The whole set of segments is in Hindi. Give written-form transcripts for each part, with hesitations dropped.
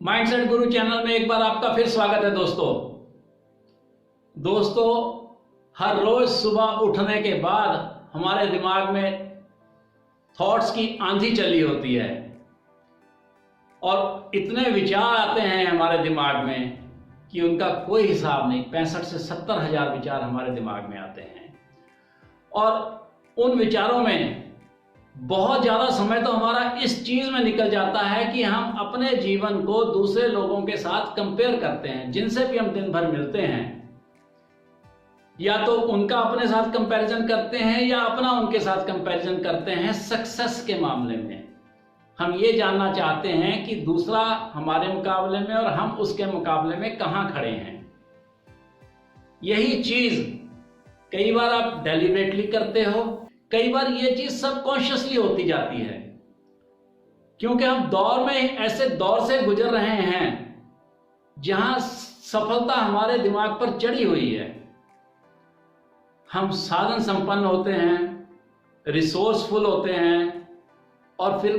माइंडसेट गुरु चैनल में एक बार आपका फिर स्वागत है दोस्तों। हर रोज सुबह उठने के बाद हमारे दिमाग में थॉट्स की आंधी चली होती है और इतने विचार आते हैं हमारे दिमाग में कि उनका कोई हिसाब नहीं। 65 से 70 हजार विचार हमारे दिमाग में आते हैं और उन विचारों में बहुत ज़्यादा समय तो हमारा इस चीज़ में निकल जाता है कि हम अपने जीवन को दूसरे लोगों के साथ कंपेयर करते हैं। जिनसे भी हम दिन भर मिलते हैं या तो उनका अपने साथ कंपैरिजन करते हैं या अपना उनके साथ कंपैरिजन करते हैं। सक्सेस के मामले में हम ये जानना चाहते हैं कि दूसरा हमारे मुकाबले में और हम उसके मुकाबले में कहाँ खड़े हैं। यही चीज़ कई बार आप डेलिबरेटली करते हो, कई बार ये चीज सबकॉन्शियसली होती जाती है, क्योंकि हम ऐसे दौर से गुजर रहे हैं जहां सफलता हमारे दिमाग पर चढ़ी हुई है। हम साधन संपन्न होते हैं, रिसोर्सफुल होते हैं और फिर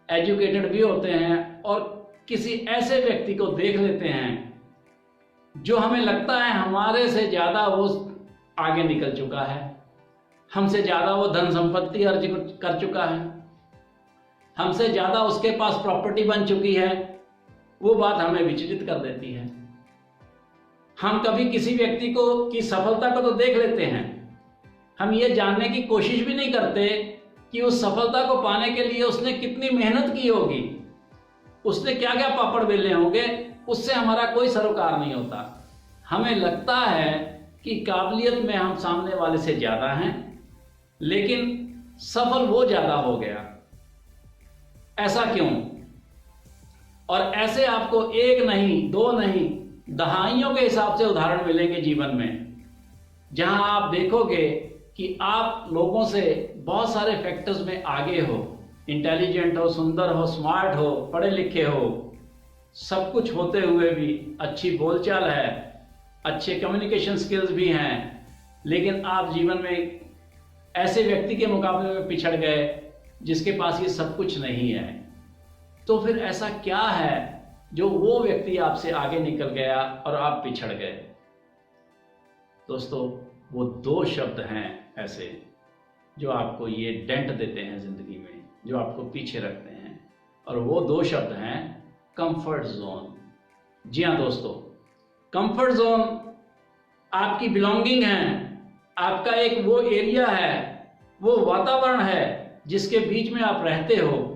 एजुकेटेड भी होते हैं और किसी ऐसे व्यक्ति को देख लेते हैं जो हमें लगता है हमारे से ज्यादा वो आगे निकल चुका है, हमसे ज़्यादा वो धन संपत्ति अर्ज कर चुका है, हमसे ज़्यादा उसके पास प्रॉपर्टी बन चुकी है। वो बात हमें विचलित कर देती है। हम कभी किसी व्यक्ति की सफलता को तो देख लेते हैं, हम ये जानने की कोशिश भी नहीं करते कि उस सफलता को पाने के लिए उसने कितनी मेहनत की होगी, उसने क्या क्या पापड़ बेले होंगे। उससे हमारा कोई सरोकार नहीं होता। हमें लगता है कि काबिलियत में हम सामने वाले से ज़्यादा हैं, लेकिन सफल वो ज्यादा हो गया। ऐसा क्यों? और ऐसे आपको एक नहीं, दो नहीं, दहाइयों के हिसाब से उदाहरण मिलेंगे जीवन में, जहां आप देखोगे कि आप लोगों से बहुत सारे फैक्टर्स में आगे हो। इंटेलिजेंट हो, सुंदर हो, स्मार्ट हो, पढ़े लिखे हो, सब कुछ होते हुए भी अच्छी बोलचाल है, अच्छे कम्युनिकेशन स्किल्स भी हैं, लेकिन आप जीवन में ऐसे व्यक्ति के मुकाबले में पिछड़ गए जिसके पास ये सब कुछ नहीं है। तो फिर ऐसा क्या है जो वो व्यक्ति आपसे आगे निकल गया और आप पिछड़ गए? दोस्तों, वो दो शब्द हैं ऐसे जो आपको ये डेंट देते हैं जिंदगी में, जो आपको पीछे रखते हैं, और वो दो शब्द हैं कंफर्ट जोन। जी हाँ दोस्तों, कंफर्ट जोन आपकी बिलोंगिंग है, आपका एक वो एरिया है, वो वातावरण है जिसके बीच में आप रहते हो।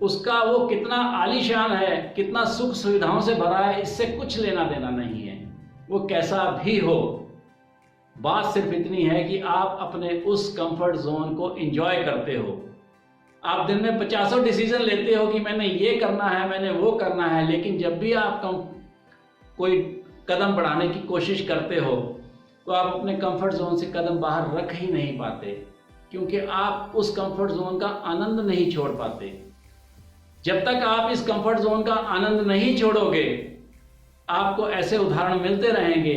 उसका वो कितना आलीशान है, कितना सुख सुविधाओं से भरा है, इससे कुछ लेना देना नहीं है। वो कैसा भी हो, बात सिर्फ इतनी है कि आप अपने उस कंफर्ट जोन को एंजॉय करते हो। आप दिन में 50 डिसीजन लेते हो कि मैंने ये करना है, मैंने वो करना है, लेकिन जब भी आप कोई कदम बढ़ाने की कोशिश करते हो तो आप अपने कंफर्ट जोन से कदम बाहर रख ही नहीं पाते, क्योंकि आप उस कंफर्ट जोन का आनंद नहीं छोड़ पाते। जब तक आप इस कंफर्ट जोन का आनंद नहीं छोड़ोगे, आपको ऐसे उदाहरण मिलते रहेंगे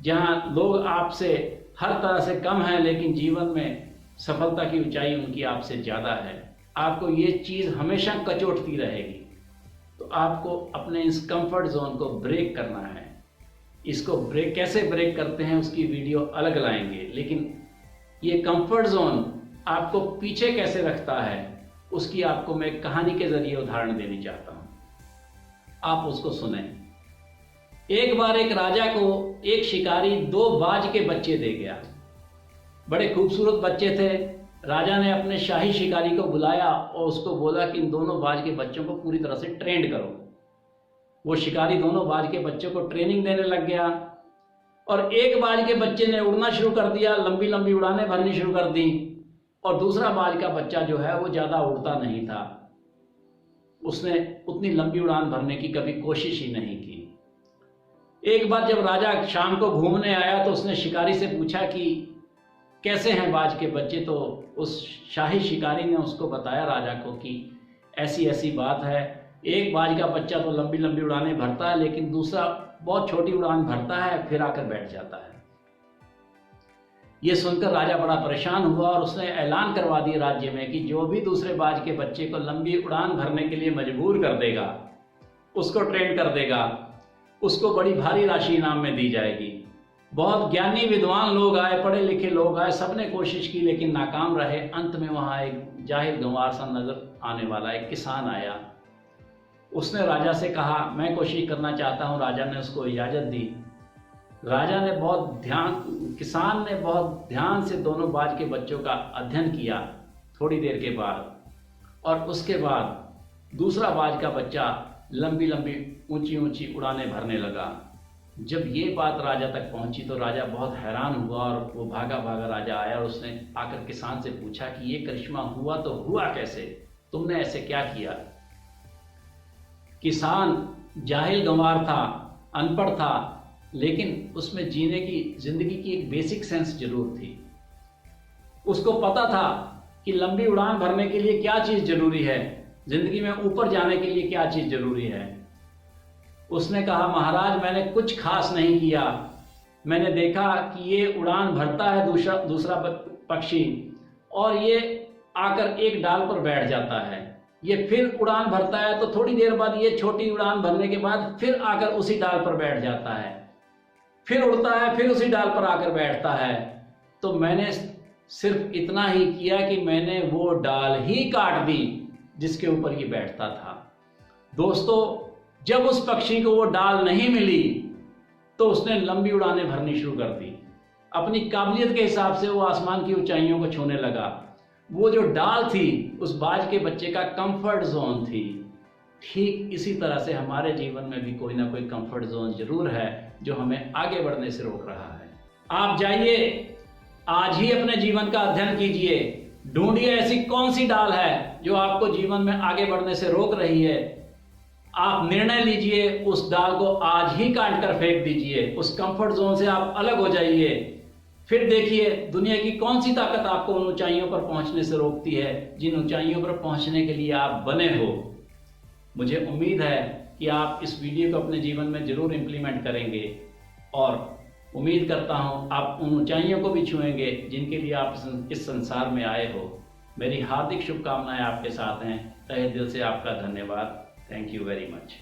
जहां लोग आपसे हर तरह से कम हैं, लेकिन जीवन में सफलता की ऊंचाई उनकी आपसे ज़्यादा है। आपको ये चीज़ हमेशा कचोटती रहेगी। तो आपको अपने इस कंफर्ट जोन को ब्रेक करना है। इसको कैसे ब्रेक करते हैं उसकी वीडियो अलग लाएंगे, लेकिन ये कंफर्ट जोन आपको पीछे कैसे रखता है उसकी आपको मैं कहानी के जरिए उदाहरण देनी चाहता हूँ। आप उसको सुने। एक बार एक राजा को एक शिकारी 2 बाज के बच्चे दे गया। बड़े खूबसूरत बच्चे थे। राजा ने अपने शाही शिकारी को बुलाया और उसको बोला कि इन दोनों बाज के बच्चों को पूरी तरह से ट्रेंड करो। वो शिकारी दोनों बाज के बच्चों को ट्रेनिंग देने लग गया और एक बाज के बच्चे ने उड़ना शुरू कर दिया, लंबी लंबी उड़ानें भरनी शुरू कर दी, और दूसरा बाज का बच्चा जो है वो ज़्यादा उड़ता नहीं था। उसने उतनी लंबी उड़ान भरने की कभी कोशिश ही नहीं की। एक बार जब राजा शाम को घूमने आया तो उसने शिकारी से पूछा कि कैसे हैं बाज के बच्चे। तो उस शाही शिकारी ने उसको बताया राजा को कि ऐसी ऐसी बात है, एक बाज का बच्चा तो लंबी लंबी उड़ानें भरता है, लेकिन दूसरा बहुत छोटी उड़ान भरता है, फिर आकर बैठ जाता है। ये सुनकर राजा बड़ा परेशान हुआ और उसने ऐलान करवा दिया राज्य में कि जो भी दूसरे बाज के बच्चे को लंबी उड़ान भरने के लिए मजबूर कर देगा उसको ट्रेन कर देगा, उसको बड़ी भारी राशि इनाम में दी जाएगी। बहुत ज्ञानी विद्वान लोग आए, पढ़े लिखे लोग आए, सबने कोशिश की लेकिन नाकाम रहे। अंत में वहाँ एक जाहिल गंवार सा नजर आने वाला एक किसान आया। उसने राजा से कहा मैं कोशिश करना चाहता हूँ। राजा ने उसको इजाज़त दी। राजा ने किसान ने बहुत ध्यान से दोनों बाज के बच्चों का अध्ययन किया थोड़ी देर के बाद, और उसके बाद दूसरा बाज का बच्चा लंबी लंबी ऊंची ऊंची उड़ानें भरने लगा। जब ये बात राजा तक पहुंची तो राजा बहुत हैरान हुआ और वो भागा भागा राजा आया और उसने आकर किसान से पूछा कि ये करिश्मा हुआ तो हुआ कैसे, तुमने ऐसे क्या किया। किसान जाहिल गंवार था, अनपढ़ था, लेकिन उसमें जीने की जिंदगी की एक बेसिक सेंस जरूर थी। उसको पता था कि लंबी उड़ान भरने के लिए क्या चीज जरूरी है, जिंदगी में ऊपर जाने के लिए क्या चीज जरूरी है। उसने कहा महाराज मैंने कुछ खास नहीं किया, मैंने देखा कि ये उड़ान भरता है दूसरा पक्षी और ये आकर एक डाल पर बैठ जाता है, ये फिर उड़ान भरता है तो थोड़ी देर बाद ये छोटी उड़ान भरने के बाद फिर आकर उसी डाल पर बैठ जाता है, फिर उड़ता है, फिर उसी डाल पर आकर बैठता है। तो मैंने सिर्फ इतना ही किया कि मैंने वो डाल ही काट दी जिसके ऊपर ये बैठता था। दोस्तों, जब उस पक्षी को वो डाल नहीं मिली तो उसने लंबी उड़ानें भरनी शुरू कर दी। अपनी काबिलियत के हिसाब से वो आसमान की ऊंचाइयों को छूने लगा। वो जो डाल थी उस बाज के बच्चे का कंफर्ट जोन थी। ठीक इसी तरह से हमारे जीवन में भी कोई ना कोई कंफर्ट जोन जरूर है जो हमें आगे बढ़ने से रोक रहा है। आप जाइए, आज ही अपने जीवन का अध्ययन कीजिए, ढूंढिए ऐसी कौन सी डाल है जो आपको जीवन में आगे बढ़ने से रोक रही है। आप निर्णय लीजिए, उस डाल को आज ही काट कर फेंक दीजिए, उस कंफर्ट जोन से आप अलग हो जाइए। फिर देखिए दुनिया की कौन सी ताकत आपको उन ऊंचाइयों पर पहुंचने से रोकती है जिन ऊंचाइयों पर पहुंचने के लिए आप बने हो। मुझे उम्मीद है कि आप इस वीडियो को अपने जीवन में जरूर इम्प्लीमेंट करेंगे और उम्मीद करता हूं आप उन ऊंचाइयों को भी छुएंगे जिनके लिए आप इस संसार में आए हो। मेरी हार्दिक शुभकामनाएं आपके साथ हैं। तहे दिल से आपका धन्यवाद। Thank you very much.